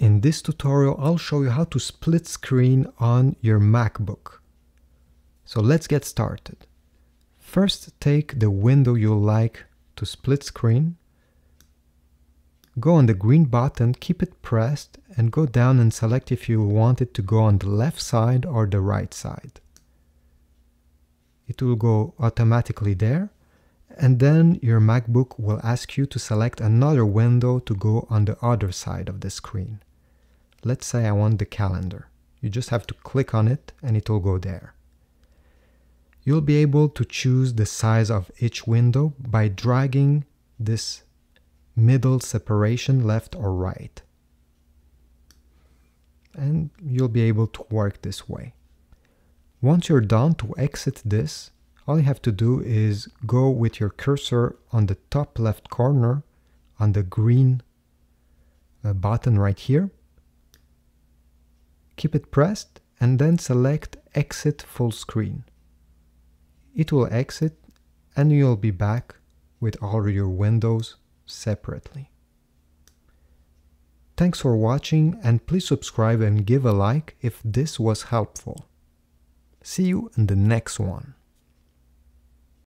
In this tutorial, I'll show you how to split screen on your MacBook. So let's get started. First, take the window you like to split screen. Go on the green button, keep it pressed, and go down and select if you want it to go on the left side or the right side. It will go automatically there, and then your MacBook will ask you to select another window to go on the other side of the screen. Let's say I want the calendar. You just have to click on it and it will go there. You'll be able to choose the size of each window by dragging this middle separation left or right. And you'll be able to work this way. Once you're done, to exit this, all you have to do is go with your cursor on the top left corner on the green button right here. Keep it pressed and then select Exit Full Screen. It will exit and you'll be back with all your windows separately. Thanks for watching, and please subscribe and give a like if this was helpful. See you in the next one.